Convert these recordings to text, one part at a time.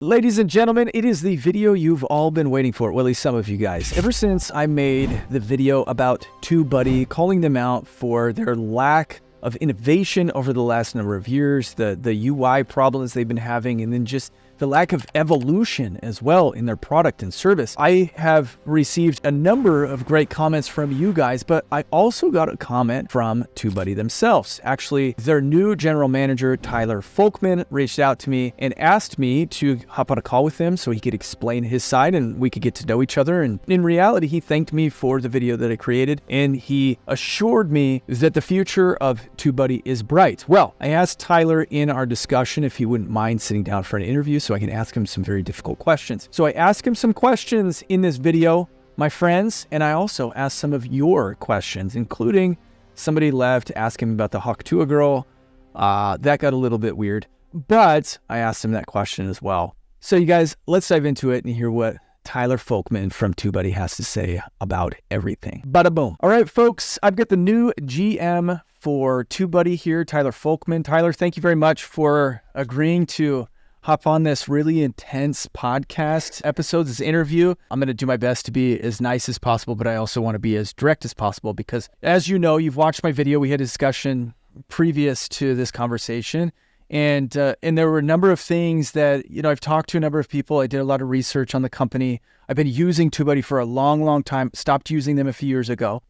Ladies and gentlemen, it is the video you've all been waiting for, well, at least some of you guys. Ever since I made the video about Tubebuddy, calling them out for their lack of innovation over the last number of years, the UI problems they've been having, and then just the lack of evolution as well in their product and service. I have received a number of great comments from you guys, but I also got a comment from Tubebuddy themselves. Actually, their new general manager, Tyler Folkman, reached out to me and asked me to hop on a call with him so he could explain his side and we could get to know each other. And in reality, he thanked me for the video that I created, and he assured me that the future of Tubebuddy is bright. Well, I asked Tyler in our discussion if he wouldn't mind sitting down for an interview so I can ask him some very difficult questions. So I asked him some questions in this video, my friends, and I also asked some of your questions, including somebody left asking about the Hawk2 girl. That got a little bit weird, but I asked him that question as well. So you guys, let's dive into it and hear what Tyler Folkman from Tubebuddy has to say about everything. Bada boom. All right, folks, I've got the new GM for Tubebuddy here, Tyler Folkman. Tyler, thank you very much for agreeing to hop on this really intense podcast episode, this interview. I'm going to do my best to be as nice as possible, but I also want to be as direct as possible because, as you know, you've watched my video. We had a discussion previous to this conversation, and there were a number of things that, I've talked to a number of people. I did a lot of research on the company. I've been using Tubebuddy for a long, long time, stopped using them a few years ago.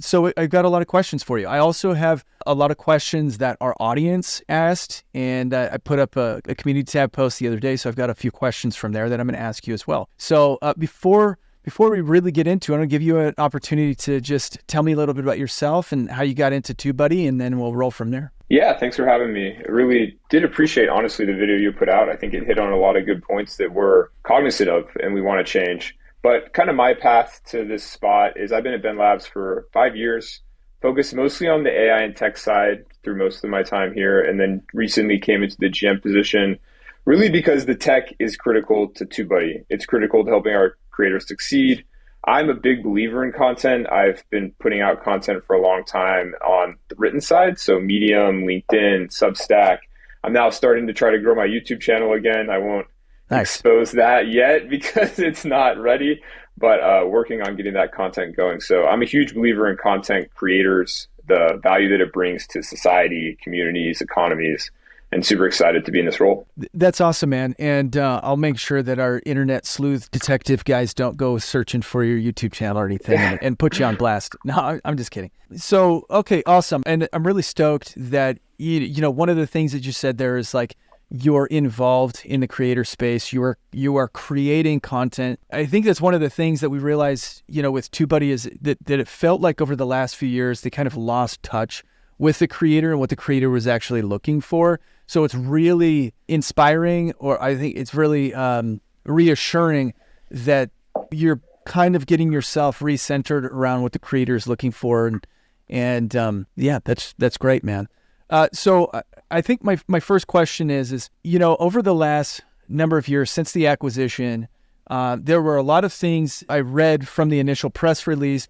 So I've got a lot of questions for you. I also have a lot of questions that our audience asked, and I put up a community tab post the other day, so I've got a few questions from there that I'm going to ask you as well. So before we really get into it, I'm going to give you an opportunity to just tell me a little bit about yourself and how you got into Tubebuddy, and then we'll roll from there. Yeah, thanks for having me. I really did appreciate, honestly, the video you put out. I think it hit on a lot of good points that we're cognizant of and we want to change. But kind of my path to this spot is I've been at Ben Labs for 5 years, focused mostly on the AI and tech side through most of my time here, and then recently came into the GM position, really because the tech is critical to Tubebuddy. It's critical to helping our creators succeed. I'm a big believer in content. I've been putting out content for a long time on the written side, so Medium, LinkedIn, Substack. I'm now starting to try to grow my YouTube channel again. I won't expose that yet because it's not ready, but working on getting that content going. So I'm a huge believer in content creators, the value that it brings to society, communities, economies, and super excited to be in this role. That's awesome, man. And I'll make sure that our internet sleuth detective guys don't go searching for your YouTube channel or anything and put you on blast. No, I'm just kidding. So, okay, awesome. And I'm really stoked that, one of the things that you said there is like, you're involved in the creator space. You are creating content. I think that's one of the things that we realized, with Tubebuddy is that it felt like over the last few years, they kind of lost touch with the creator and what the creator was actually looking for. So it's really inspiring, or I think it's really reassuring that you're kind of getting yourself recentered around what the creator is looking for. And yeah, that's great, man. So I think my first question is, over the last number of years since the acquisition, there were a lot of things I read from the initial press release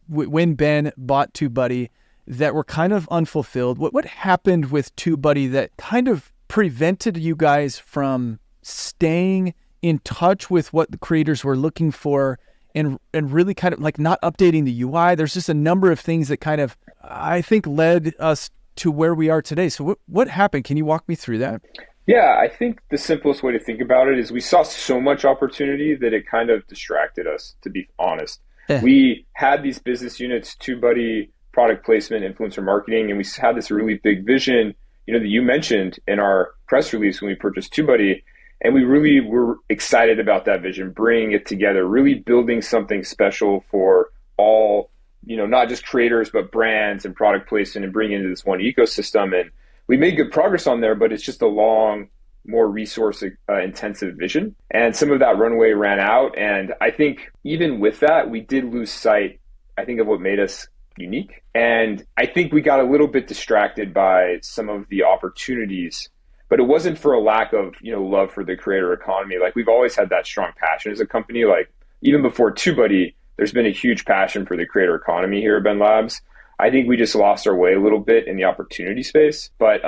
when Ben bought Tubebuddy that were kind of unfulfilled. What happened with Tubebuddy that kind of prevented you guys from staying in touch with what the creators were looking for and really kind of like not updating the UI? There's just a number of things that kind of, I think, led us to where we are today. So what happened? Can you walk me through that? Yeah, I think the simplest way to think about it is we saw so much opportunity that it kind of distracted us, to be honest. We had these business units, Tubebuddy, product placement, influencer marketing, and we had this really big vision, that you mentioned in our press release when we purchased Tubebuddy, and we really were excited about that vision, bringing it together, really building something special for all, not just creators, but brands and product placement, and bringing into this one ecosystem. And we made good progress on there, but it's just a long, more resource intensive vision. And some of that runway ran out. And I think even with that, we did lose sight, I think, of what made us unique. And I think we got a little bit distracted by some of the opportunities, but it wasn't for a lack of, love for the creator economy. Like, we've always had that strong passion as a company. Like, even before Tubebuddy, there's been a huge passion for the creator economy here at Ben Labs. I think we just lost our way a little bit in the opportunity space, but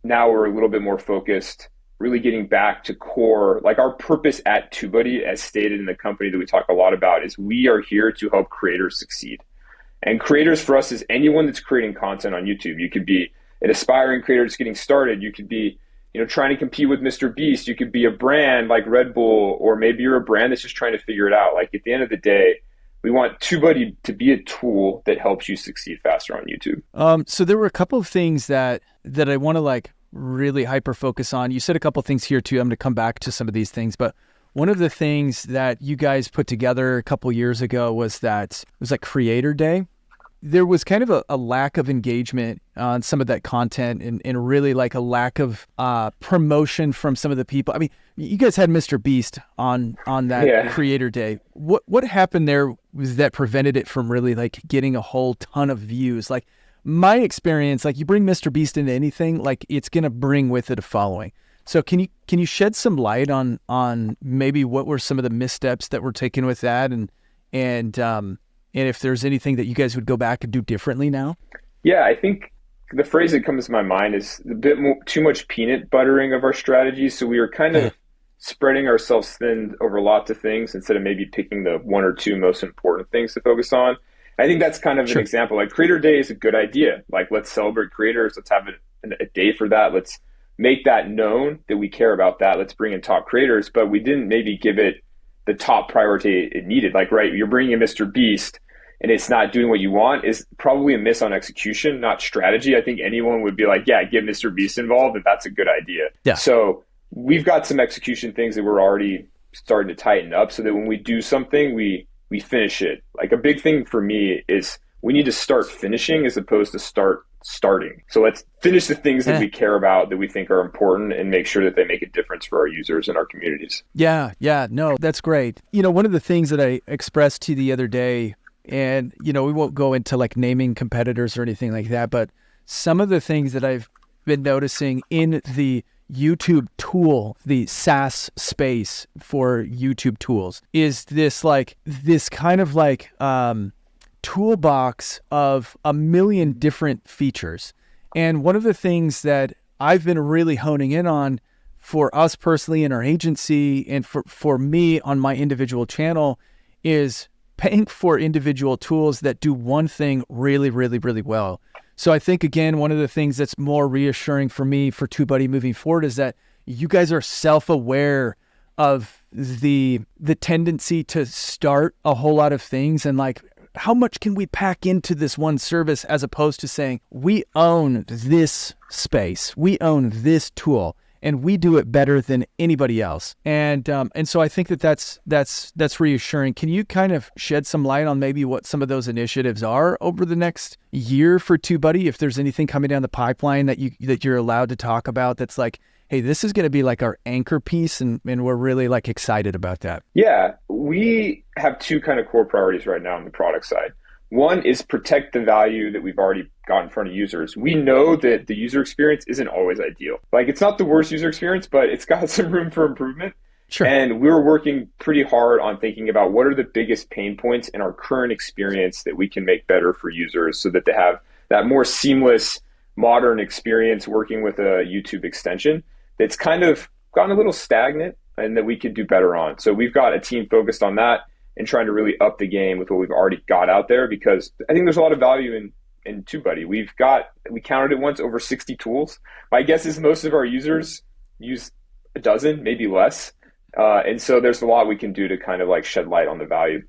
now we're a little bit more focused really getting back to core, like our purpose at TubeBuddy, as stated in the company that we talk a lot about, is we are here to help creators succeed. And creators for us is anyone that's creating content on YouTube. You could be an aspiring creator that's getting started. You could be, trying to compete with Mr. Beast. You could be a brand like Red Bull, or maybe you're a brand that's just trying to figure it out. Like at the end of the day, we want TubeBuddy to be a tool that helps you succeed faster on YouTube. So there were a couple of things that I want to like really hyper focus on. You said a couple of things here too. I'm going to come back to some of these things, but one of the things that you guys put together a couple years ago was that it was like Creator Day. There was kind of a lack of engagement on some of that content, and really like a lack of promotion from some of the people. I mean, you guys had Mr. Beast on that Creator Day. What happened there was that prevented it from really like getting a whole ton of views? Like my experience, like you bring Mr. Beast into anything, like it's going to bring with it a following. So can you shed some light on maybe what were some of the missteps that were taken with that, and if there's anything that you guys would go back and do differently now? Yeah, I think the phrase that comes to my mind is a bit too much peanut buttering of our strategy. So we were kind of spreading ourselves thin over lots of things instead of maybe picking the one or two most important things to focus on. I think that's kind of an example. Like Creator Day is a good idea. Like let's celebrate creators. Let's have a day for that. Let's make that known that we care about that. Let's bring in top creators, but we didn't maybe give it the top priority it needed. Like, right, you're bringing in Mr. Beast and it's not doing what you want is probably a miss on execution, not strategy. I think anyone would be like, yeah, get Mr. Beast involved, and that's a good idea. Yeah. So we've got some execution things that we're already starting to tighten up so that when we do something, we finish it. Like a big thing for me is we need to start finishing as opposed to starting. So let's finish the things that we care about, that we think are important, and make sure that they make a difference for our users and our communities. Yeah. No, that's great. One of the things that I expressed to you the other day, and, we won't go into like naming competitors or anything like that, but some of the things that I've been noticing in the YouTube tool, the SaaS space for YouTube tools, is this kind of like toolbox of a million different features. And one of the things that I've been really honing in on for us personally in our agency, and for me on my individual channel, is paying for individual tools that do one thing really, really, really well. So I think, again, one of the things that's more reassuring for me for TubeBuddy moving forward is that you guys are self-aware of the tendency to start a whole lot of things, and like, how much can we pack into this one service, as opposed to saying, we own this space, we own this tool, and we do it better than anybody else. And so I think that's reassuring. Can you kind of shed some light on maybe what some of those initiatives are over the next year for TubeBuddy? If there's anything coming down the pipeline that you're allowed to talk about, that's like, hey, this is going to be like our anchor piece, and we're really like excited about that. Yeah, we have two kind of core priorities right now on the product side. One is protect the value that we've already got in front of users. We know that the user experience isn't always ideal. Like, it's not the worst user experience, but it's got some room for improvement. Sure. And we're working pretty hard on thinking about what are the biggest pain points in our current experience that we can make better for users so that they have that more seamless, modern experience working with a YouTube extension that's kind of gotten a little stagnant and that we could do better on. So we've got a team focused on that and trying to really up the game with what we've already got out there, because I think there's a lot of value in TubeBuddy. We counted it once, over 60 tools. My guess is most of our users use a dozen, maybe less. And so there's a lot we can do to kind of like shed light on the value.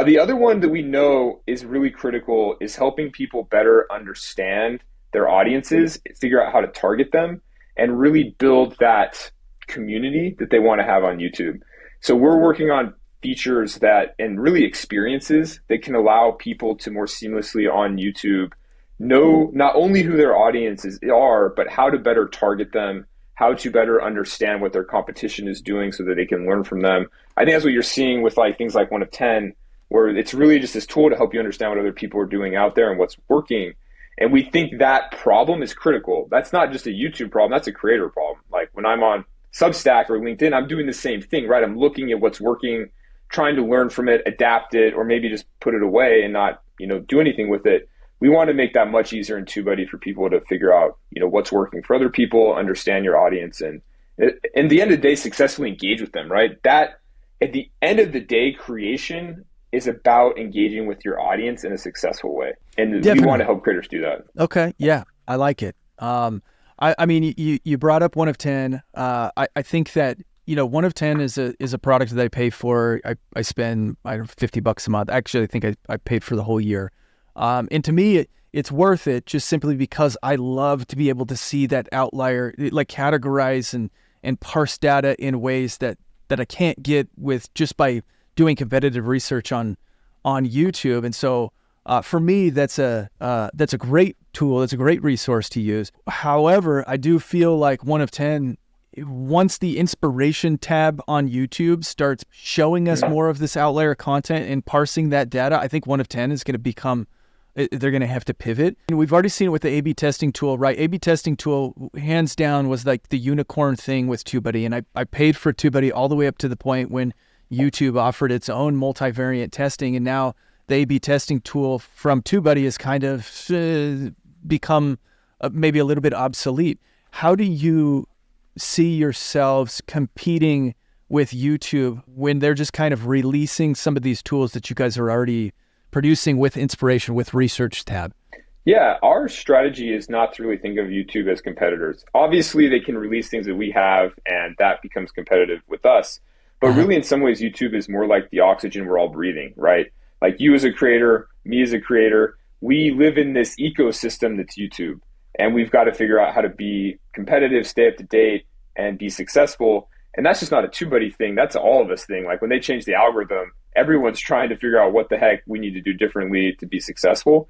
The other one that we know is really critical is helping people better understand their audiences, figure out how to target them, and really build that community that they want to have on YouTube. So we're working on features and really experiences that can allow people to more seamlessly on YouTube know not only who their audiences are, but how to better target them, how to better understand what their competition is doing so that they can learn from them. I think that's what you're seeing with like things like 1 of 10, where it's really just this tool to help you understand what other people are doing out there and what's working. And we think that problem is critical. That's not just a YouTube problem, that's a creator problem. Like when I'm on Substack or LinkedIn, I'm doing the same thing, right? I'm looking at what's working, trying to learn from it, adapt it, or maybe just put it away and not, do anything with it. We want to make that much easier in TubeBuddy for people to figure out, what's working for other people, understand your audience, and in the end of the day, successfully engage with them, right? That at the end of the day, creation is about engaging with your audience in a successful way. And Definitely. we want to help creators do that. Okay. Yeah, I like it. I mean, you brought up 1 of 10. I think that, 1 of 10 is a product that I pay for. I spend, I don't know, $50 a month. Actually, I think I paid for the whole year. And to me, it's worth it just simply because I love to be able to see that outlier, like categorize and parse data in ways that I can't get with just by doing competitive research on YouTube. And so for me, that's a great tool. It's a great resource to use. However, I do feel like 1 of 10, once the inspiration tab on YouTube starts showing us more of this outlier content and parsing that data, I think 1 of 10 is going to become, they're going to have to pivot. And we've already seen it with the A/B testing tool, right? A/B testing tool, hands down, was like the unicorn thing with Tubebuddy. And I paid for Tubebuddy all the way up to the point when YouTube offered its own multivariate testing. And now the A/B testing tool from Tubebuddy has kind of become maybe a little bit obsolete. How do you see yourselves competing with YouTube when they're just kind of releasing some of these tools that you guys are already producing with inspiration, with research tab? Yeah, our strategy is not to really think of YouTube as competitors. Obviously, they can release things that we have, and that becomes competitive with us. But really, in some ways, YouTube is more like the oxygen we're all breathing, right? Like you as a creator, me as a creator, we live in this ecosystem that's YouTube. And we've got to figure out how to be competitive, stay up to date, and be successful. And that's just not a TubeBuddy thing. That's all of us thing. Like when they change the algorithm, everyone's trying to figure out what the heck we need to do differently to be successful.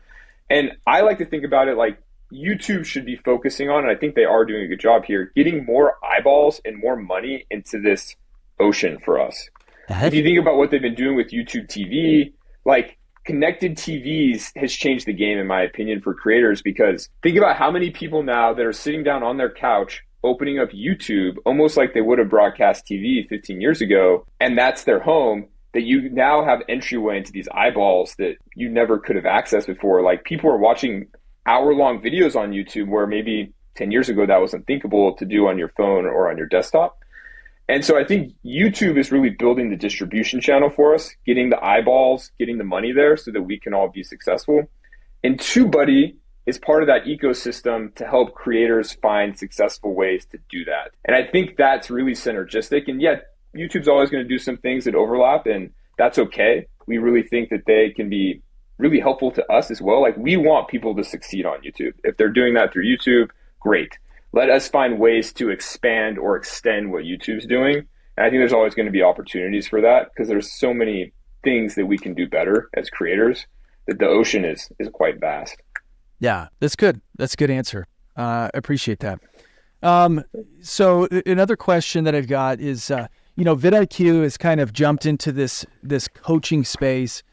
And I like to think about it like YouTube should be focusing on, and I think they are doing a good job here, getting more eyeballs and more money into this ocean for us. If you think about what they've been doing with YouTube TV, like connected TVs has changed the game, in my opinion, for creators, because think about how many people now that are sitting down on their couch opening up YouTube almost like they would have broadcast TV 15 years ago, and that's their home, that you now have entryway into these eyeballs that you never could have accessed before. Like people are watching hour-long videos on YouTube where maybe 10 years ago that was unthinkable to do on your phone or on your desktop. And so I think YouTube is really building the distribution channel for us, getting the eyeballs, getting the money there so that we can all be successful. And TubeBuddy is part of that ecosystem to help creators find successful ways to do that. And I think that's really synergistic. And yet, YouTube's always going to do some things that overlap, and that's okay. We really think that they can be really helpful to us as well. Like we want people to succeed on YouTube. If they're doing that through YouTube, great. Let us find ways to expand or extend what YouTube's doing. And I think there's always going to be opportunities for that because there's so many things that we can do better as creators that the ocean is quite vast. Yeah, that's good. That's a good answer. Appreciate that. So another question that I've got is, vidIQ has kind of jumped into this coaching space,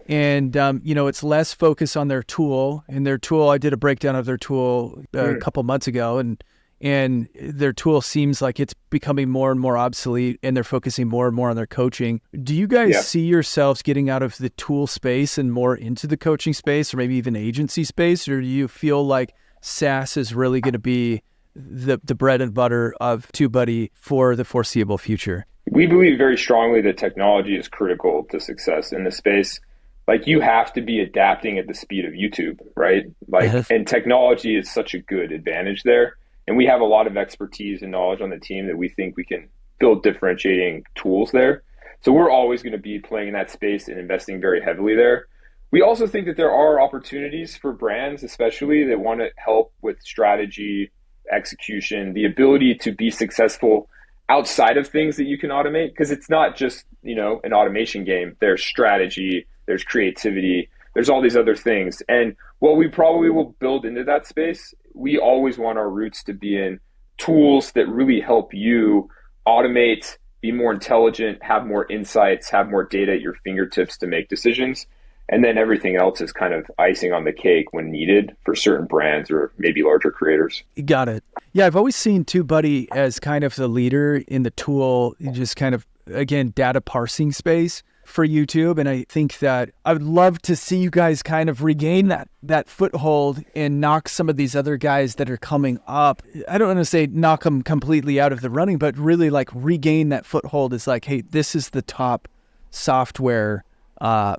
and it's less focus on their tool. And their tool, I did a breakdown of their tool a couple months ago, and their tool seems like it's becoming more and more obsolete, and they're focusing more and more on their coaching. Do you guys see yourselves getting out of the tool space and more into the coaching space, or maybe even agency space, or do you feel like SaaS is really going to be the bread and butter of TubeBuddy for the foreseeable future? We believe very strongly that technology is critical to success in this space. Like you have to be adapting at the speed of YouTube, right? Like, and technology is such a good advantage there. And we have a lot of expertise and knowledge on the team that we think we can build differentiating tools there. So we're always going to be playing in that space and investing very heavily there. We also think that there are opportunities for brands, especially that want to help with strategy, execution, the ability to be successful outside of things that you can automate, because it's not just, an automation game. There's strategy, there's creativity, there's all these other things. And what we probably will build into that space, we always want our roots to be in tools that really help you automate, be more intelligent, have more insights, have more data at your fingertips to make decisions. And then everything else is kind of icing on the cake when needed for certain brands or maybe larger creators. Got it. Yeah, I've always seen TubeBuddy as kind of the leader in the tool, just kind of, again, data parsing space. for YouTube. And I think that I would love to see you guys kind of regain that foothold and knock some of these other guys that are coming up. I don't want to say knock them completely out of the running, but really like regain that foothold is like, hey, this is the top software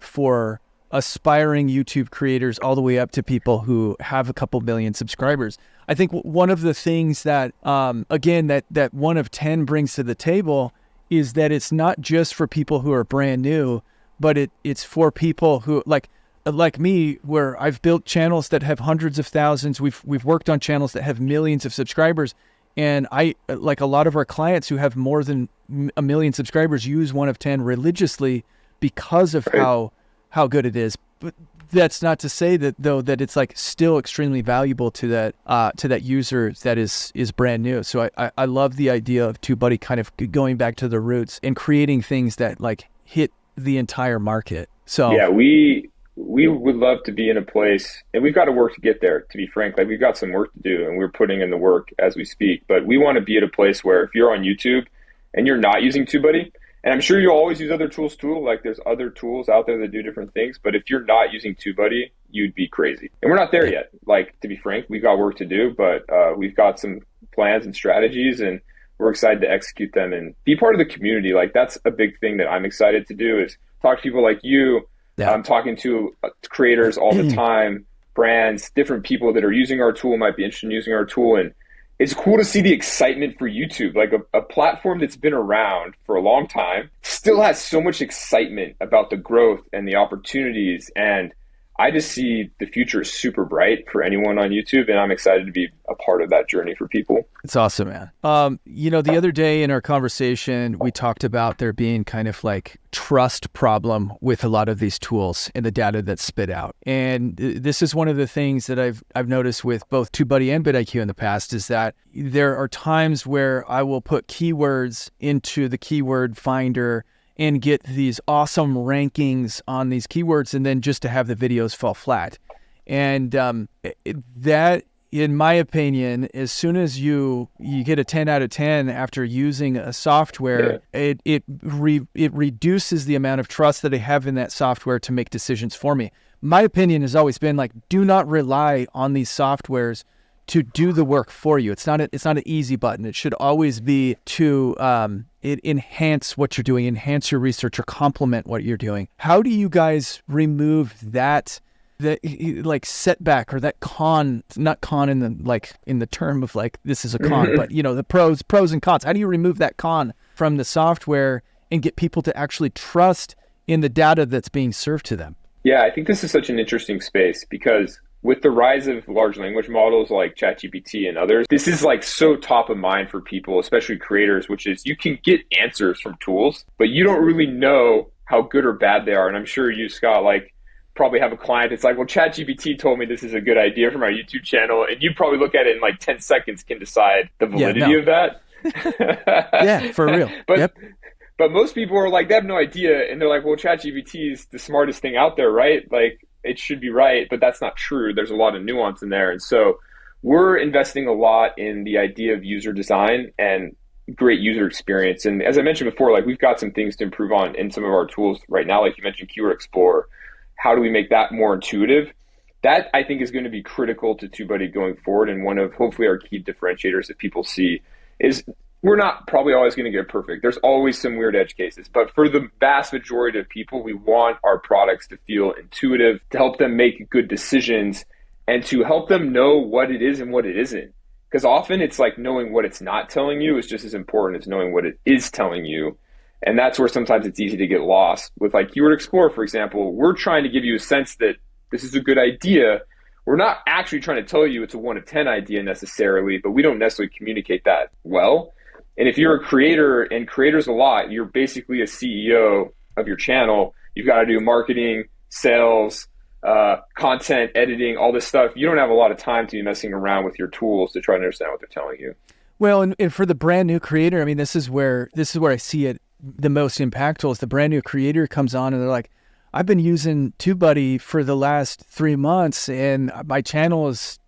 for aspiring YouTube creators all the way up to people who have a couple million subscribers. I think one of the things that, again, that one of 10 brings to the table is that it's not just for people who are brand new, but it's for people who like me, where I've built channels that have hundreds of thousands. We've worked on channels that have millions of subscribers. And I, like a lot of our clients who have more than a million subscribers, use one of 10 religiously because of how good it is. But that's not to say that though that it's like still extremely valuable to that user that is brand new. So I love the idea of TubeBuddy kind of going back to the roots and creating things that like hit the entire market. So yeah, we would love to be in a place, and we've got to work to get there, to be frank. Like, we've got some work to do, and we're putting in the work as we speak. But we want to be at a place where if you're on YouTube and you're not using TubeBuddy, and I'm sure you'll always use other tools too, like there's other tools out there that do different things, but if you're not using TubeBuddy, you'd be crazy. And we're not there yet. Like, to be frank, we've got work to do, but we've got some plans and strategies, and we're excited to execute them and be part of the community. Like, that's a big thing that I'm excited to do, is talk to people like you. Yeah. I'm talking to creators all the time, brands, different people that are using our tool, might be interested in using our tool. And it's cool to see the excitement for YouTube, like a platform that's been around for a long time, still has so much excitement about the growth and the opportunities. And I just see the future is super bright for anyone on YouTube, and I'm excited to be a part of that journey for people. It's awesome, man. The other day in our conversation, we talked about there being kind of like trust problem with a lot of these tools and the data that's spit out. And this is one of the things that I've noticed with both TubeBuddy and vidIQ in the past, is that there are times where I will put keywords into the keyword finder and get these awesome rankings on these keywords, and then just to have the videos fall flat. And that, in my opinion, as soon as you get a 10 out of 10 after using a software, it reduces the amount of trust that I have in that software to make decisions for me. My opinion has always been like, do not rely on these softwares to do the work for you. It's not an easy button. It should always be to enhance what you're doing, enhance your research, or complement what you're doing. How do you guys remove that like setback, or that not con in the term of like this is a con, but the pros and cons? How do you remove that con from the software and get people to actually trust in the data that's being served to them? Yeah, I think this is such an interesting space, because with the rise of large language models like ChatGPT and others, this is like so top of mind for people, especially creators, which is you can get answers from tools, but you don't really know how good or bad they are. And I'm sure you, Scott, like probably have a client that's like, well, ChatGPT told me this is a good idea for my YouTube channel. And you probably look at it in like 10 seconds, can decide the validity of that. Yeah, for real. But most people are like, they have no idea. And they're like, well, ChatGPT is the smartest thing out there, right? Like, it should be right, but that's not true. There's a lot of nuance in there. And so we're investing a lot in the idea of user design and great user experience. And as I mentioned before, like, we've got some things to improve on in some of our tools right now. Like you mentioned, Keyword Explorer. How do we make that more intuitive? That, I think, is going to be critical to TubeBuddy going forward. And one of hopefully our key differentiators that people see is we're not probably always going to get perfect. There's always some weird edge cases. But for the vast majority of people, we want our products to feel intuitive, to help them make good decisions, and to help them know what it is and what it isn't. Because often it's like knowing what it's not telling you is just as important as knowing what it is telling you. And that's where sometimes it's easy to get lost. With like Keyword Explorer, for example, we're trying to give you a sense that this is a good idea. We're not actually trying to tell you it's a 1 of 10 idea necessarily, but we don't necessarily communicate that well. And if you're a creator, and creators a lot, you're basically a CEO of your channel. You've got to do marketing, sales, content, editing, all this stuff. You don't have a lot of time to be messing around with your tools to try to understand what they're telling you. Well, and for the brand new creator, I mean, this is where I see it the most impactful. Is the brand new creator comes on and they're like, I've been using TubeBuddy for the last 3 months, and my channel is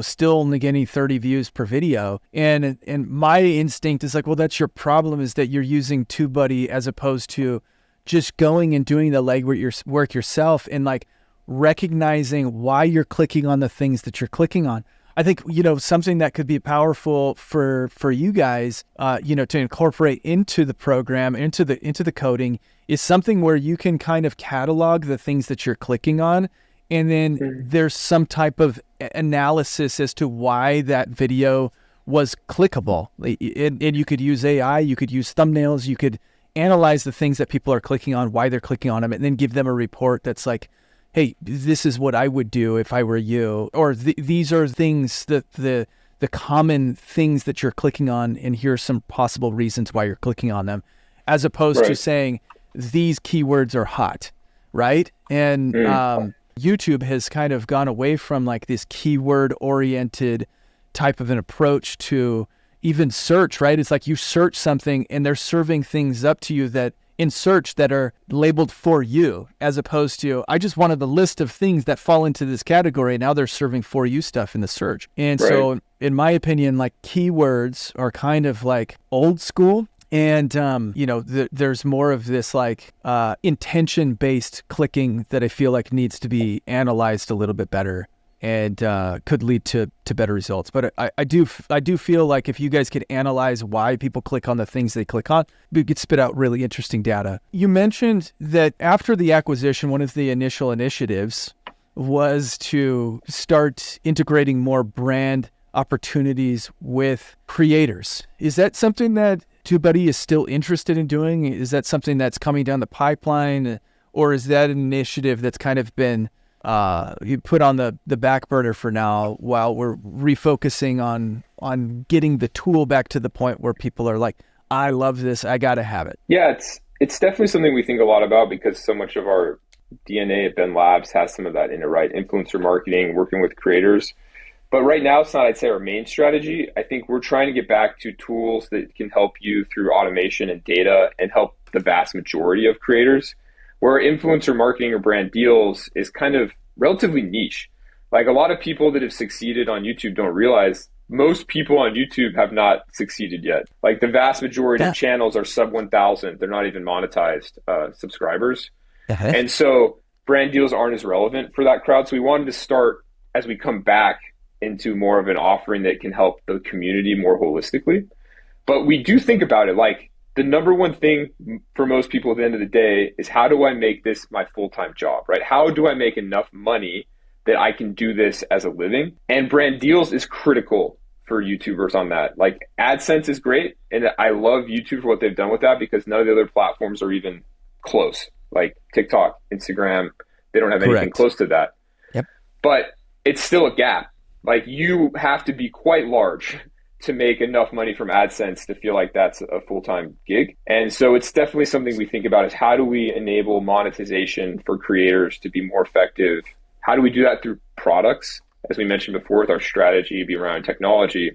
still only getting 30 views per video. And my instinct is like, well, that's your problem, is that you're using TubeBuddy as opposed to just going and doing the work yourself and like recognizing why you're clicking on the things that you're clicking on. I think, something that could be powerful for you guys, to incorporate into the program, into the coding, is something where you can kind of catalog the things that you're clicking on. And then there's some type of analysis as to why that video was clickable. And you could use AI, you could use thumbnails, you could analyze the things that people are clicking on, why they're clicking on them, and then give them a report that's like, hey, this is what I would do if I were you, or these are things that the common things that you're clicking on, and here's some possible reasons why you're clicking on them, as opposed to saying these keywords are hot, right? And YouTube has kind of gone away from like this keyword oriented type of an approach to even search, right? It's like you search something and they're serving things up to you that in search that are labeled for you, as opposed to, I just wanted the list of things that fall into this category. Now they're serving for you stuff in the search. And so in my opinion, like keywords are kind of like old school. And, there's more of this like intention-based clicking that I feel like needs to be analyzed a little bit better and could lead to better results. But I do feel like if you guys could analyze why people click on the things they click on, we could spit out really interesting data. You mentioned that after the acquisition, one of the initial initiatives was to start integrating more brand opportunities with creators. Is that something that Tubebuddy is still interested in doing? Is that something that's coming down the pipeline, or is that an initiative that's kind of been you put on the back burner for now while we're refocusing on getting the tool back to the point where people are like, I love this, I gotta have it? Yeah, it's definitely something we think a lot about, because so much of our DNA at Ben Labs has some of that in it, right? Influencer marketing, working with creators. But right now, it's not, I'd say, our main strategy. I think we're trying to get back to tools that can help you through automation and data and help the vast majority of creators, where influencer marketing or brand deals is kind of relatively niche. Like, a lot of people that have succeeded on YouTube don't realize most people on YouTube have not succeeded yet. Like, the vast majority of channels are sub 1,000. They're not even monetized subscribers. And so brand deals aren't as relevant for that crowd. So we wanted to start, as we come back, into more of an offering that can help the community more holistically. But we do think about it like the number one thing for most people at the end of the day is, how do I make this my full-time job, right? How do I make enough money that I can do this as a living? And brand deals is critical for YouTubers on that. Like, AdSense is great, and I love YouTube for what they've done with that, because none of the other platforms are even close. Like TikTok, Instagram, they don't have anything close to that. But it's still a gap. Like, you have to be quite large to make enough money from AdSense to feel like that's a full-time gig. And so it's definitely something we think about, is how do we enable monetization for creators to be more effective? How do we do that through products? As we mentioned before, with our strategy be around technology.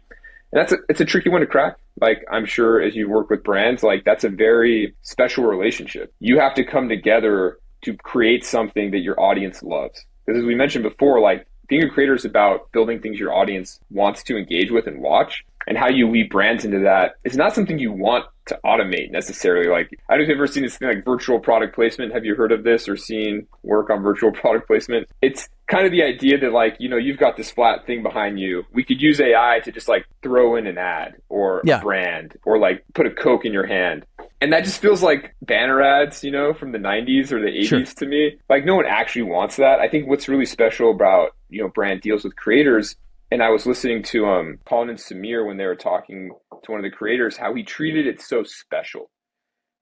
And it's a tricky one to crack. Like, I'm sure as you work with brands, like, that's a very special relationship. You have to come together to create something that your audience loves. Because as we mentioned before, like, being a creator is about building things your audience wants to engage with and watch. And how you weave brands into that is not something you want to automate necessarily. Like, I don't know if you've ever seen this thing like virtual product placement. Have you heard of this or seen work on virtual product placement? It's kind of the idea that, like, you've got this flat thing behind you. We could use AI to just like throw in an ad or a brand, or like put a Coke in your hand. And that just feels like banner ads, from the 90s or the 80s to me. Like, no one actually wants that. I think what's really special about, brand deals with creators, and I was listening to Colin and Samir when they were talking to one of the creators, how he treated it so special,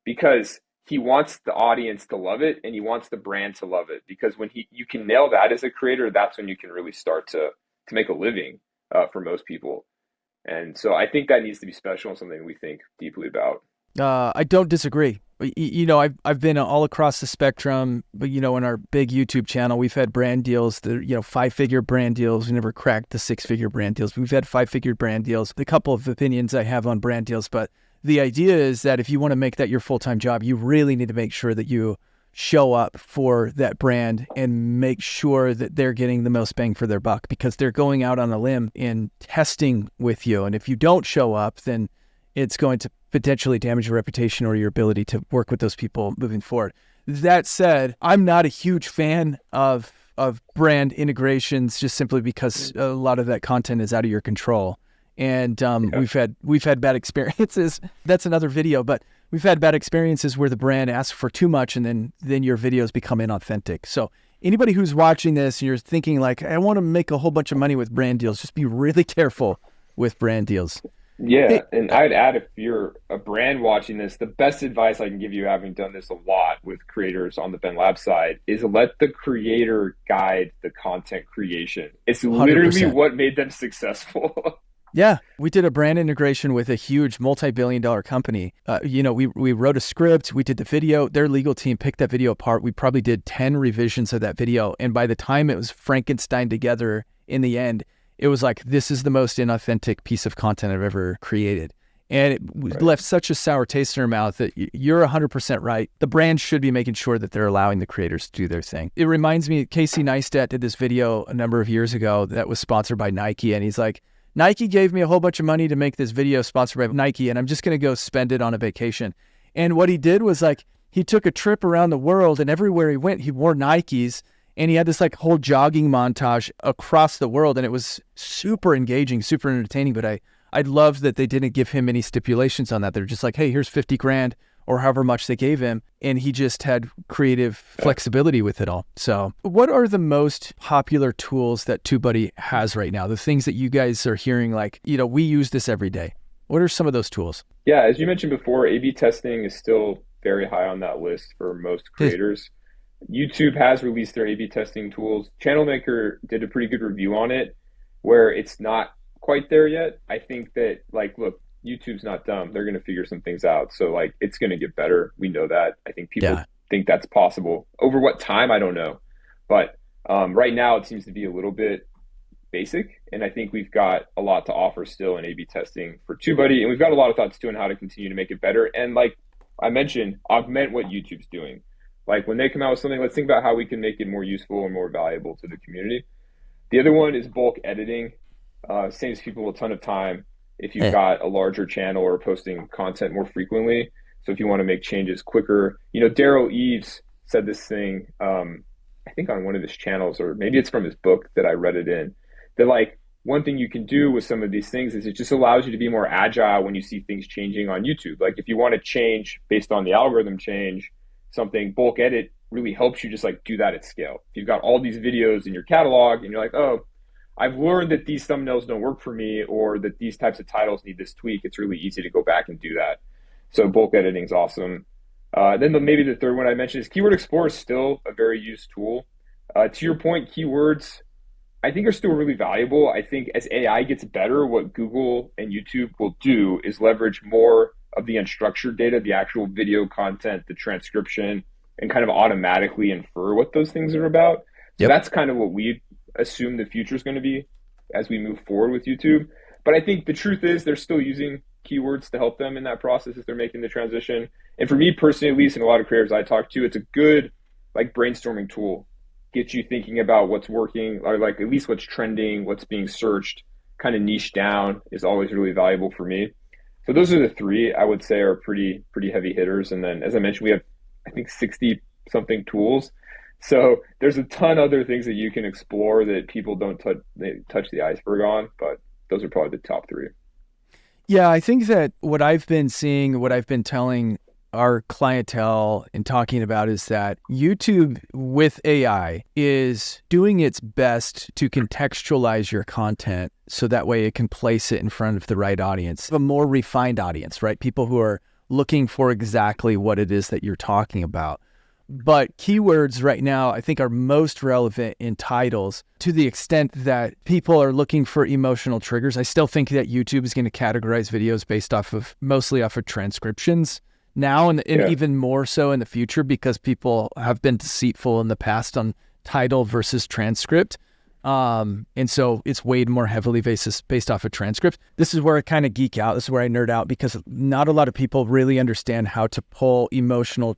because he wants the audience to love it and he wants the brand to love it. Because when you can nail that as a creator, that's when you can really start to make a living for most people. And so I think that needs to be special and something we think deeply about. I don't disagree. I've been all across the spectrum, but in our big YouTube channel, we've had brand deals that, 5-figure brand deals. We never cracked the 6-figure brand deals. We've had 5-figure brand deals. A couple of opinions I have on brand deals, but the idea is that if you want to make that your full-time job, you really need to make sure that you show up for that brand and make sure that they're getting the most bang for their buck, because they're going out on a limb and testing with you. And if you don't show up, then it's going to potentially damage your reputation or your ability to work with those people moving forward. That said, I'm not a huge fan of brand integrations just simply because a lot of that content is out of your control. And we've had bad experiences. That's another video, but we've had bad experiences where the brand asks for too much and then your videos become inauthentic. So anybody who's watching this and you're thinking like, I want to make a whole bunch of money with brand deals, just be really careful with brand deals. Yeah, and I'd add, if you're a brand watching this, the best advice I can give you, having done this a lot with creators on the Ben Lab side, is let the creator guide the content creation. It's literally 100%. What made them successful. Yeah, we did a brand integration with a huge multi-billion-dollar company. We wrote a script, we did the video, their legal team picked that video apart. We probably did 10 revisions of that video. And by the time it was Frankenstein together in the end, it was like, this is the most inauthentic piece of content I've ever created. And it left such a sour taste in our mouth that you're 100% right. The brand should be making sure that they're allowing the creators to do their thing. It reminds me, Casey Neistat did this video a number of years ago that was sponsored by Nike. And he's like, Nike gave me a whole bunch of money to make this video sponsored by Nike, and I'm just going to go spend it on a vacation. And what he did was like, he took a trip around the world, and everywhere he went, he wore Nikes, and he had this like whole jogging montage across the world. And it was super engaging, super entertaining. But I loved that they didn't give him any stipulations on that. They're just like, hey, here's 50 grand or however much they gave him. And he just had creative flexibility with it all. So what are the most popular tools that Tubebuddy has right now? The things that you guys are hearing, like, we use this every day. What are some of those tools? Yeah, as you mentioned before, A/B testing is still very high on that list for most creators. YouTube has released their A/B testing tools. Channel Maker did a pretty good review on it, where it's not quite there yet. I think that, look, YouTube's not dumb. They're going to figure some things out. So it's going to get better. We know that. I think people think that's possible. Over what time, I don't know. But right now it seems to be a little bit basic. And I think we've got a lot to offer still in A/B testing for Tubebuddy. And we've got a lot of thoughts too on how to continue to make it better. And like I mentioned, augment what YouTube's doing. When they come out with something, let's think about how we can make it more useful and more valuable to the community. The other one is bulk editing. Saves people a ton of time if you've got a larger channel or posting content more frequently. So if you want to make changes quicker, Daryl Eves said this thing, I think on one of his channels, or maybe it's from his book that I read it in, that one thing you can do with some of these things is it just allows you to be more agile when you see things changing on YouTube. If you want to change based on the algorithm change, something, bulk edit really helps you just do that at scale. If you've got all these videos in your catalog and you're like, oh, I've learned that these thumbnails don't work for me, or that these types of titles need this tweak, it's really easy to go back and do that. So bulk editing is awesome. Then maybe the third one I mentioned is Keyword Explorer is still a very used tool. To your point, keywords, I think, are still really valuable. I think as AI gets better, what Google and YouTube will do is leverage more of the unstructured data, the actual video content, the transcription, and kind of automatically infer what those things are about. So that's kind of what we assume the future is going to be as we move forward with YouTube. But I think the truth is they're still using keywords to help them in that process as they're making the transition. And for me personally, at least, and a lot of creators I talk to, it's a good brainstorming tool. Get you thinking about what's working, or at least what's trending, what's being searched, kind of niche down is always really valuable for me. So those are the three I would say are pretty heavy hitters. And then, as I mentioned, we have, I think, 60 something tools. So there's a ton other things that you can explore that people don't touch the iceberg on, but those are probably the top three. Yeah, I think that what I've been seeing, what I've been telling our clientele and talking about is that YouTube with AI is doing its best to contextualize your content so that way it can place it in front of the right audience, a more refined audience, right? People who are looking for exactly what it is that you're talking about. But keywords right now, I think, are most relevant in titles to the extent that people are looking for emotional triggers. I still think that YouTube is going to categorize videos based mostly off of transcriptions now, and even more so in the future, because people have been deceitful in the past on title versus transcript. And so it's weighed more heavily based off of transcript. This is where I kind of geek out. This is where I nerd out, because not a lot of people really understand how to pull emotional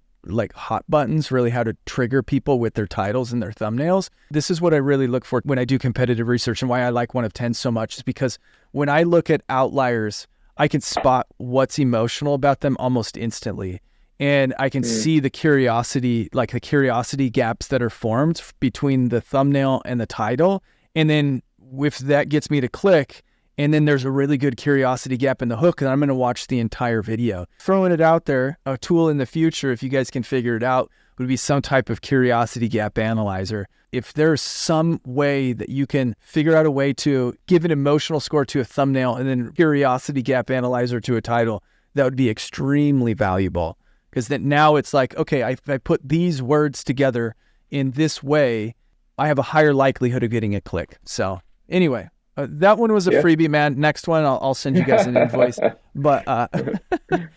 hot buttons, really how to trigger people with their titles and their thumbnails. This is what I really look for when I do competitive research, and why I like 1 of 10 so much is because when I look at outliers I can spot what's emotional about them almost instantly. And I can see the curiosity, like the curiosity gaps that are formed between the thumbnail and the title. And then if that gets me to click, and then there's a really good curiosity gap in the hook, and I'm going to watch the entire video. Throwing it out there, a tool in the future, if you guys can figure it out, would be some type of curiosity gap analyzer. If there's some way that you can figure out a way to give an emotional score to a thumbnail and then curiosity gap analyzer to a title, that would be extremely valuable. Because then now it's like, okay, if I put these words together in this way, I have a higher likelihood of getting a click. So anyway, that one was a freebie, man. Next one, I'll send you guys an invoice. But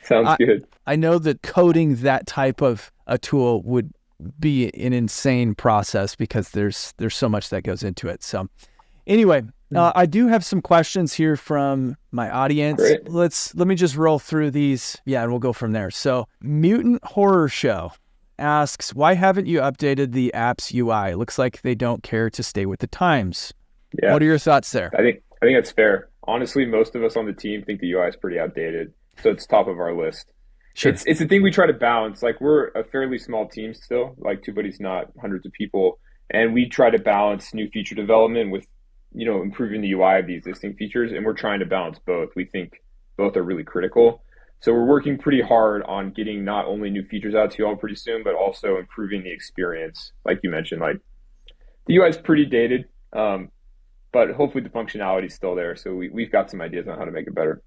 sounds good. I know that coding that type of a tool would be an insane process because there's so much that goes into it. So anyway, I do have some questions here from my audience. Great. Let me just roll through these. Yeah, and we'll go from there. So Mutant Horror Show asks, why haven't you updated the app's UI? Looks like they don't care to stay with the times. Yeah. What are your thoughts there? I think that's fair. Honestly, most of us on the team think the UI is pretty outdated, so it's top of our list. Sure. It's a thing we try to balance. Like, we're a fairly small team still. Like, Tubebuddy's not hundreds of people, and we try to balance new feature development with, improving the UI of the existing features, and we're trying to balance both. We think both are really critical. So we're working pretty hard on getting not only new features out to you all pretty soon, but also improving the experience. Like you mentioned, like, the UI is pretty dated, but hopefully the functionality is still there. So we've got some ideas on how to make it better.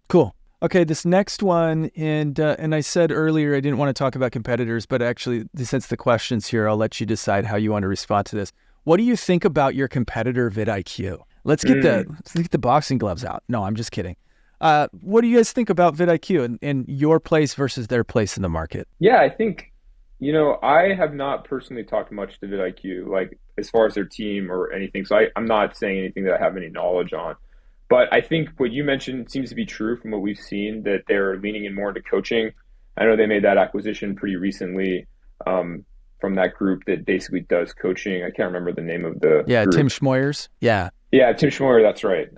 Cool. Okay, this next one, and I said earlier I didn't want to talk about competitors, but actually, since the question's here, I'll let you decide how you want to respond to this. What do you think about your competitor vidIQ? Let's get the boxing gloves out. No, I'm just kidding. What do you guys think about vidIQ and your place versus their place in the market? Yeah, I think, I have not personally talked much to vidIQ, like, as far as their team or anything. So I'm not saying anything that I have any knowledge on. But I think what you mentioned seems to be true from what we've seen, that they're leaning in more into coaching. I know they made that acquisition pretty recently from that group that basically does coaching. I can't remember the name of the group. Tim Schmoyers. Yeah, Tim Schmoyer, that's right.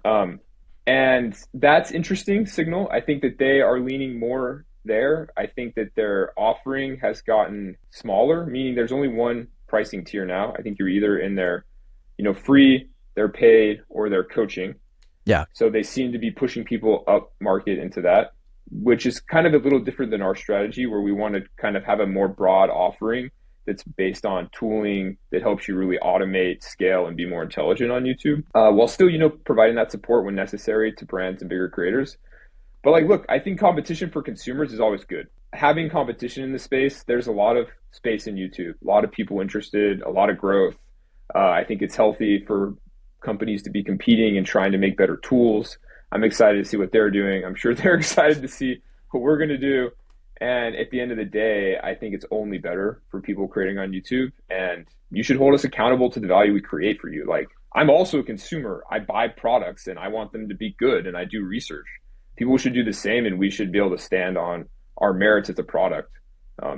And that's interesting signal. I think that they are leaning more there. I think that their offering has gotten smaller, meaning there's only one pricing tier now. I think you're either in their, free, their paid, or their coaching. Yeah. So they seem to be pushing people up market into that, which is kind of a little different than our strategy, where we want to kind of have a more broad offering that's based on tooling that helps you really automate, scale, and be more intelligent on YouTube, while still, providing that support when necessary to brands and bigger creators. But look, I think competition for consumers is always good. Having competition in the space, there's a lot of space in YouTube, a lot of people interested, a lot of growth. I think it's healthy for companies to be competing and trying to make better tools. I'm excited to see what they're doing. I'm sure they're excited to see what we're going to do. And at the end of the day, I think it's only better for people creating on YouTube. And you should hold us accountable to the value we create for you. Like, I'm also a consumer. I buy products and I want them to be good, and I do research. People should do the same, and we should be able to stand on our merits as a product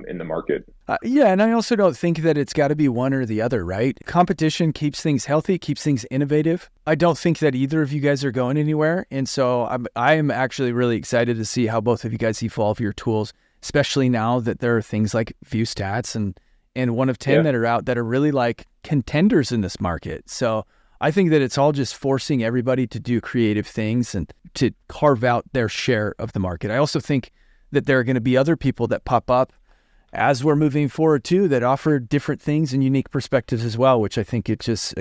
in the market. Yeah, and I also don't think that it's got to be one or the other, right? Competition keeps things healthy, keeps things innovative. I don't think that either of you guys are going anywhere. And so I am actually really excited to see how both of you guys evolve your tools, especially now that there are things like View Stats and 1 of 10 that are out that are really like contenders in this market. So I think that it's all just forcing everybody to do creative things and to carve out their share of the market. I also think that there are going to be other people that pop up as we're moving forward too, that offer different things and unique perspectives as well, which I think it just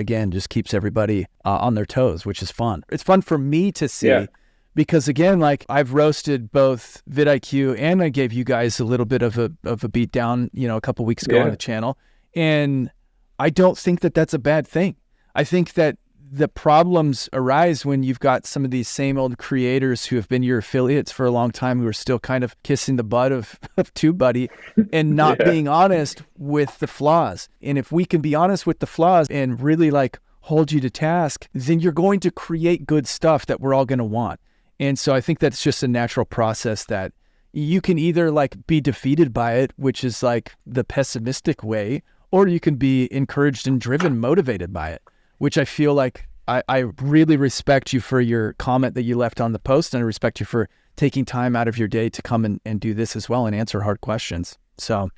keeps everybody on their toes, which is fun. It's fun for me to see because again, like, I've roasted both vidIQ and I gave you guys a little bit of a beat down, a couple weeks ago on the channel. And I don't think that that's a bad thing. I think that the problems arise when you've got some of these same old creators who have been your affiliates for a long time, who are still kind of kissing the butt of Tubebuddy and not being honest with the flaws. And if we can be honest with the flaws and really like hold you to task, then you're going to create good stuff that we're all going to want. And so I think that's just a natural process that you can either like be defeated by it, which is like the pessimistic way, or you can be encouraged and driven, motivated by it, which I feel like I really respect you for your comment that you left on the post, and I respect you for taking time out of your day to come and do this as well and answer hard questions. So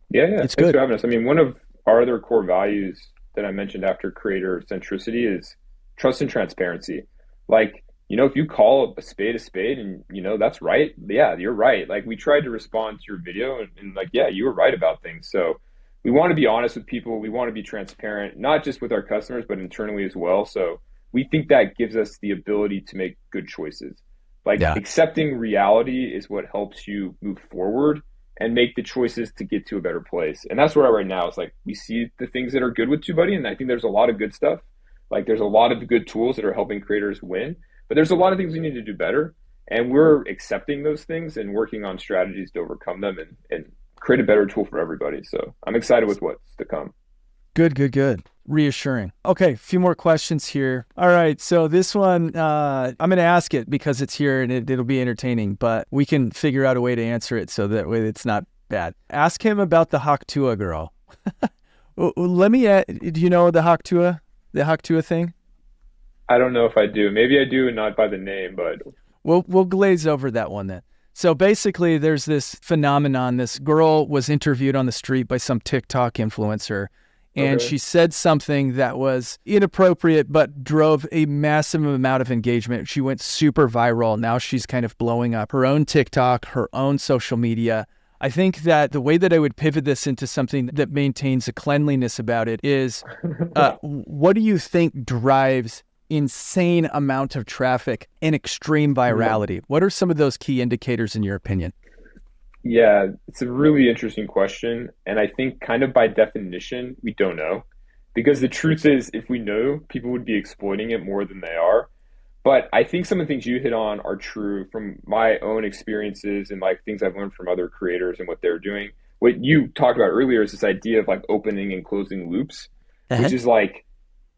Yeah, it's thanks good. for having us. I mean, one of our other core values that I mentioned after creator centricity is trust and transparency. Like, if you call a spade and that's right, yeah, you're right. Like, we tried to respond to your video and like, yeah, you were right about things. So we want to be honest with people. We want to be transparent, not just with our customers, but internally as well. So we think that gives us the ability to make good choices. Like, Yeah. accepting reality is what helps you move forward and make the choices to get to a better place. And that's where right now it's like we see the things that are good with Tubebuddy, and I think there's a lot of good stuff. Like, there's a lot of good tools that are helping creators win, but there's a lot of things we need to do better. And we're accepting those things and working on strategies to overcome them and create a better tool for everybody. So I'm excited with what's to come. Good. Reassuring. Okay, a few more questions here. All right, so this one, I'm going to ask it because it's here and it'll be entertaining, but we can figure out a way to answer it so that way it's not bad. Ask him about the Haktua girl. Let me, do you know the Haktua thing? I don't know if I do. Maybe I do, and not by the name, but We'll glaze over that one then. So basically, there's this phenomenon. This girl was interviewed on the street by some TikTok influencer, and okay. she said something that was inappropriate, but drove a massive amount of engagement. She went super viral. Now she's kind of blowing up her own TikTok, her own social media. I think that the way that I would pivot this into something that maintains a cleanliness about it is, what do you think drives insane amount of traffic and extreme virality? What are some of those key indicators in your opinion? Yeah, it's a really interesting question. And I think kind of by definition, we don't know. Because the truth is, if we know, people would be exploiting it more than they are. But I think some of the things you hit on are true from my own experiences and like things I've learned from other creators and what they're doing. What you talked about earlier is this idea of like opening and closing loops, which is like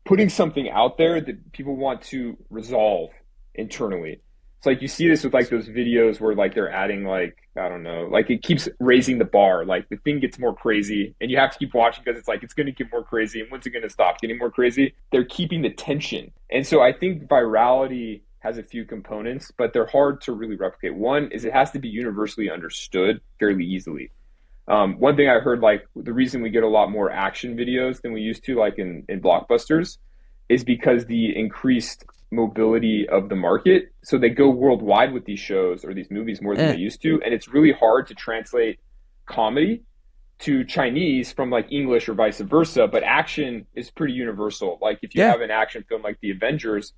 putting something out there that people want to resolve internally. It's like you see this with like those videos where like they're adding like, I don't know, like it keeps raising the bar. Like the thing gets more crazy and you have to keep watching because it's like it's going to get more crazy. And when's it going to stop getting more crazy? They're keeping the tension. And so I think virality has a few components, but they're hard to really replicate. One is it has to be universally understood fairly easily. One thing I heard, like the reason we get a lot more action videos than we used to, like in blockbusters, is because the increased mobility of the market. So they go worldwide with these shows or these movies more than they used to. And it's really hard to translate comedy to Chinese from like English or vice versa. But action is pretty universal. Like if you have an action film like The Avengers,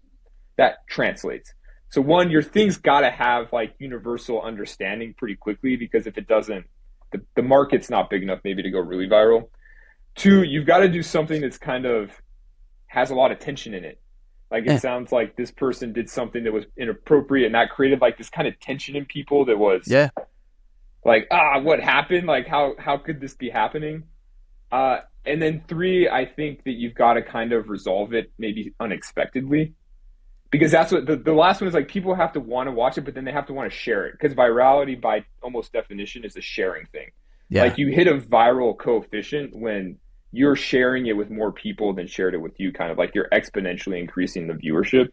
that translates. So one, your thing's got to have like universal understanding pretty quickly, because if it doesn't, the market's not big enough maybe to go really viral. Two, you've got to do something that's kind of has a lot of tension in it. Like it sounds like this person did something that was inappropriate, and that created like this kind of tension in people that was like, what happened? Like how could this be happening? And then three, I think that you've got to kind of resolve it maybe unexpectedly, because that's what the last one is like. People have to want to watch it, but then they have to want to share it, because virality by almost definition is a sharing thing. Like you hit a viral coefficient when you're sharing it with more people than shared it with you, kind of like you're exponentially increasing the viewership.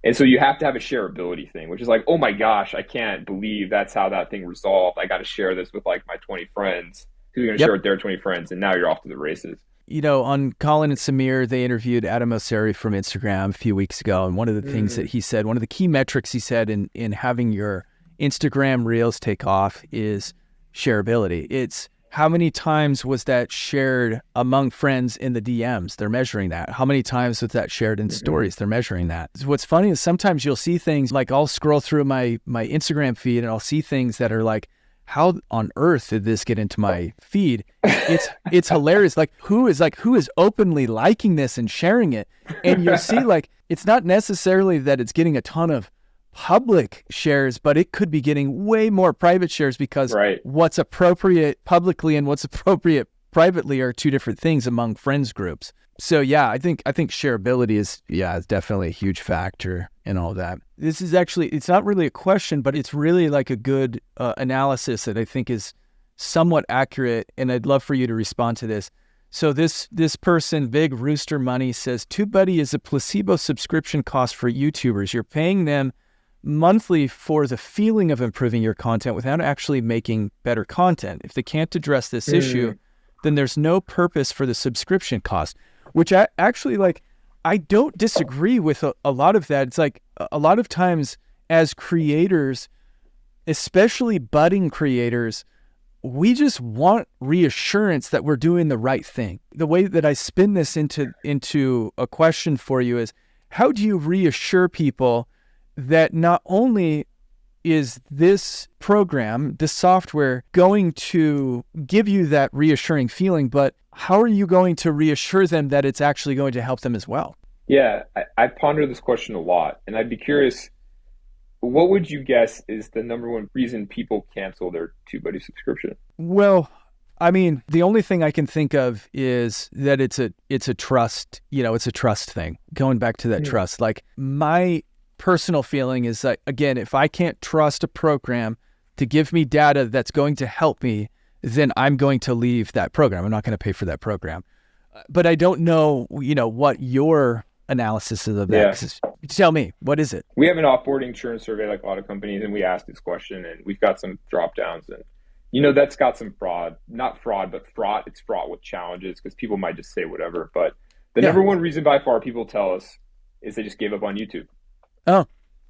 And so you have to have a shareability thing, which is like, oh my gosh, I can't believe that's how that thing resolved. I got to share this with like my 20 friends who's going to share with their 20 friends. And now you're off to the races. You know, on Colin and Samir, they interviewed Adam Mosseri from Instagram a few weeks ago. And one of the things that he said, one of the key metrics he said in having your Instagram reels take off is shareability. It's how many times was that shared among friends in the DMs? They're measuring that. How many times was that shared in stories? They're measuring that. What's funny is sometimes you'll see things like I'll scroll through my Instagram feed and I'll see things that are like, how on earth did this get into my feed? It's hilarious. Like who is openly liking this and sharing it? And you'll see like, it's not necessarily that it's getting a ton of public shares, but it could be getting way more private shares, because what's appropriate publicly and what's appropriate privately are two different things among friends groups. So yeah, I think shareability is definitely a huge factor in all that. This is actually, it's not really a question, but it's really like a good analysis that I think is somewhat accurate. And I'd love for you to respond to this. So this person, Big Rooster Money, says TubeBuddy is a placebo subscription cost for YouTubers. You're paying them monthly for the feeling of improving your content without actually making better content. If they can't address this issue, then there's no purpose for the subscription cost, which I actually like. I don't disagree with a lot of that. It's like a lot of times as creators, especially budding creators, we just want reassurance that we're doing the right thing. The way that I spin this into a question for you is, how do you reassure people that not only is this program, this software, going to give you that reassuring feeling, but how are you going to reassure them that it's actually going to help them as well? Yeah, I ponder this question a lot, and I'd be curious, what would you guess is the number one reason people cancel their TubeBuddy subscription? Well, I mean, the only thing I can think of is that it's a trust, it's a trust thing. Going back to that trust, like my personal feeling is that, again, if I can't trust a program to give me data that's going to help me, then I'm going to leave that program. I'm not going to pay for that program. But I don't know, what your analysis is of that. Yeah. Tell me, what is it? We have an offboarding churn survey like a lot of companies, and we ask this question, and we've got some drop downs, and that's got some fraud, not fraud, but fraught. It's fraught with challenges because people might just say whatever. But the number one reason by far people tell us is they just gave up on YouTube. Oh,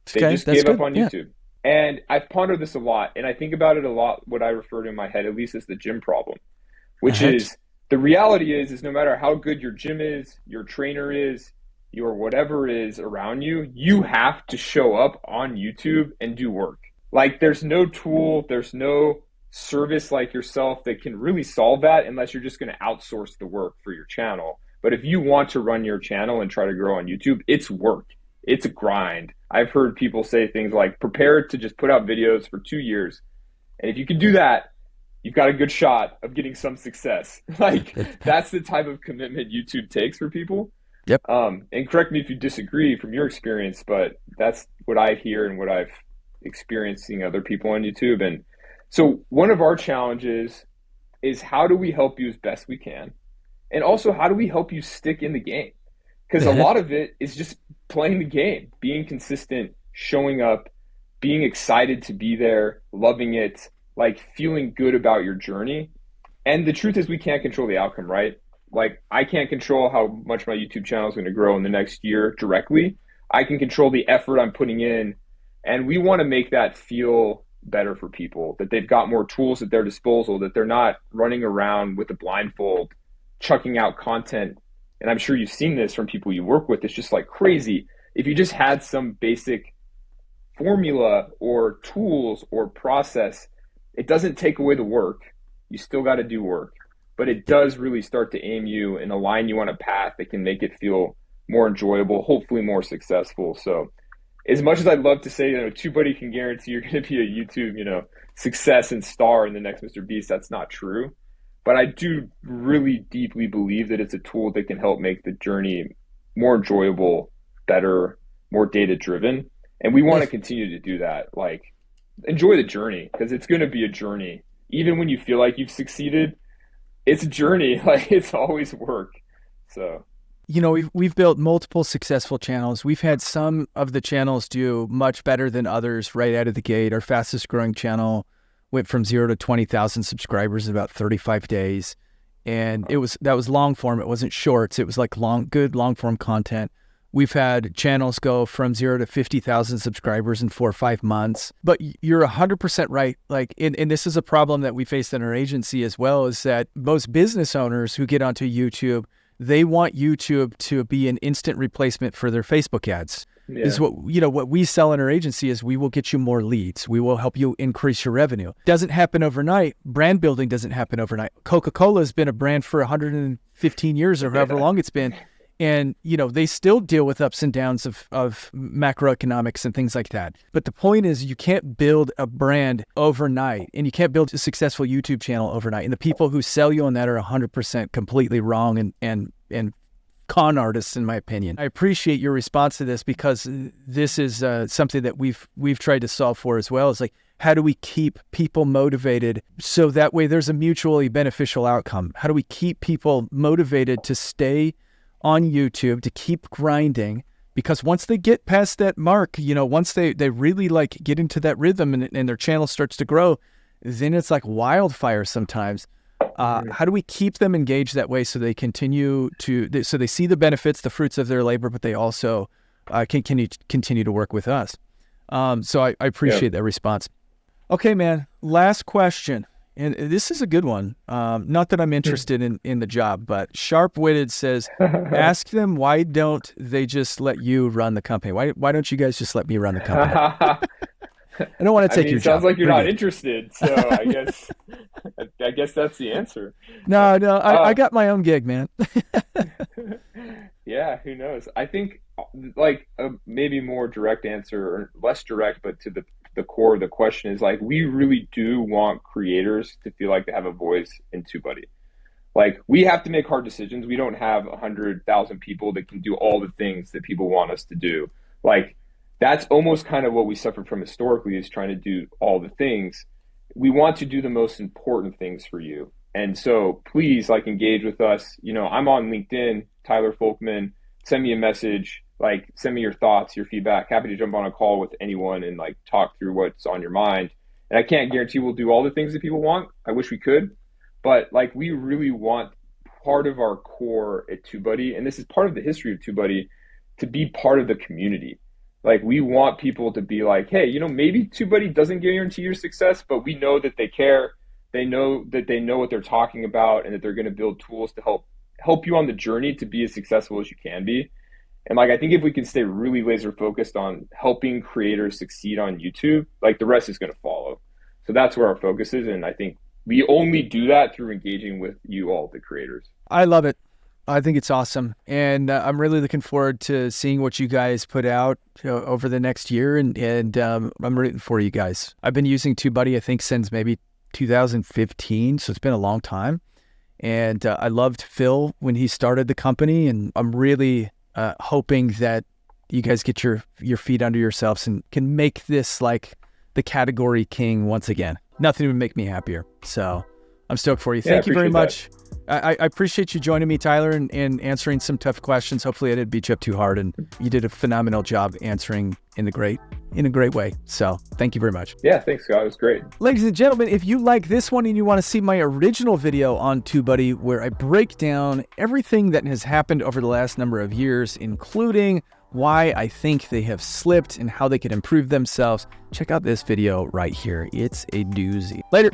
okay. They just gave up on YouTube. And I've pondered this a lot, and I think about it a lot, what I refer to in my head, at least as the gym problem, which is the reality is no matter how good your gym is, your trainer is, your whatever is around you, you have to show up on YouTube and do work. Like there's no tool, there's no service like yourself that can really solve that unless you're just going to outsource the work for your channel. But if you want to run your channel and try to grow on YouTube, it's work. It's a grind. I've heard people say things like, prepare to just put out videos for 2 years. And if you can do that, you've got a good shot of getting some success. Like that's the type of commitment YouTube takes for people. Yep. And correct me if you disagree from your experience, but that's what I hear and what I've experienced seeing other people on YouTube. And so one of our challenges is how do we help you as best we can? And also, how do we help you stick in the game? Because a lot of it is just playing the game, being consistent, showing up, being excited to be there, loving it, like feeling good about your journey. And the truth is we can't control the outcome, right? Like I can't control how much my YouTube channel is going to grow in the next year directly. I can control the effort I'm putting in. And we want to make that feel better for people, that they've got more tools at their disposal, that they're not running around with a blindfold, chucking out content. And I'm sure you've seen this from people you work with. It's just like crazy. If you just had some basic formula or tools or process, it doesn't take away the work. You still got to do work, but it does really start to aim you and align you on a path that can make it feel more enjoyable, hopefully more successful. So as much as I'd love to say, TubeBuddy can guarantee you're going to be a YouTube, success and star in the next Mr. Beast, that's not true. But I do really deeply believe that it's a tool that can help make the journey more enjoyable, better, more data-driven. And we want to continue to do that. Like, enjoy the journey, because it's going to be a journey. Even when you feel like you've succeeded, it's a journey. Like, it's always work. So, we've built multiple successful channels. We've had some of the channels do much better than others right out of the gate. Our fastest growing channel went from 0 to 20,000 subscribers in about 35 days. And that was long form. It wasn't shorts. It was like good long form content. We've had channels go from 0 to 50,000 subscribers in 4 or 5 months. But you're 100% right. Like, and this is a problem that we faced in our agency as well, is that most business owners who get onto YouTube, they want YouTube to be an instant replacement for their Facebook ads. Yeah. Is what we sell in our agency is we will get you more leads. We will help you increase your revenue. Doesn't happen overnight. Brand building doesn't happen overnight. Coca-Cola has been a brand for 115 years or however long it's been. And, they still deal with ups and downs of macroeconomics and things like that. But the point is you can't build a brand overnight, and you can't build a successful YouTube channel overnight. And the people who sell you on that are 100% completely wrong and con artists, in my opinion. I appreciate your response to this, because this is something that we've tried to solve for as well. It's like, How do we keep people motivated so that way there's a mutually beneficial outcome? How do we keep people motivated to stay on YouTube, to keep grinding? Because once they get past that mark, once they really like get into that rhythm and their channel starts to grow, then it's like wildfire sometimes. How do we keep them engaged that way so they continue so they see the benefits, the fruits of their labor, but they also can continue to work with us? So I appreciate that response. Okay, man, last question. And this is a good one. Not that I'm interested in the job, but Sharp-Witted says, ask them, why don't they just let you run the company? Why don't you guys just let me run the company? I don't want to take your job. Sounds like you're not interested, so I guess that's the answer. No, I got my own gig, man. Yeah, who knows? I think like a maybe more direct answer, or less direct, but to the core of the question is like, we really do want creators to feel like they have a voice in Tubebuddy. Like, we have to make hard decisions. We don't have 100,000 people that can do all the things that people want us to do. Like, that's almost kind of what we suffered from historically, is trying to do all the things. We want to do the most important things for you. And so please, like, engage with us. I'm on LinkedIn, Tyler Folkman. Send me a message, like, send me your thoughts, your feedback. Happy to jump on a call with anyone and like talk through what's on your mind. And I can't guarantee we'll do all the things that people want. I wish we could, but like, we really want part of our core at Tubebuddy, and this is part of the history of Tubebuddy, to be part of the community. Like, we want people to be like, hey, maybe Tubebuddy doesn't guarantee your success, but we know that they care. They know what they're talking about, and that they're going to build tools to help you on the journey to be as successful as you can be. And like, I think if we can stay really laser focused on helping creators succeed on YouTube, like, the rest is going to follow. So that's where our focus is. And I think we only do that through engaging with you all, the creators. I love it. I think it's awesome. And I'm really looking forward to seeing what you guys put out over the next year. And I'm rooting for you guys. I've been using Tubebuddy, I think, since maybe 2015. So it's been a long time. And I loved Phil when he started the company. And I'm really hoping that you guys get your feet under yourselves and can make this like the category king once again. Nothing would make me happier. So I'm stoked for you. Thank you very much. I appreciate you joining me, Tyler, and answering some tough questions. Hopefully I didn't beat you up too hard, and you did a phenomenal job answering in a great way. So thank you very much. Yeah, thanks, Scott. It was great. Ladies and gentlemen, if you like this one and you want to see my original video on Tubebuddy, where I break down everything that has happened over the last number of years, including why I think they have slipped and how they could improve themselves, check out this video right here. It's a doozy. Later.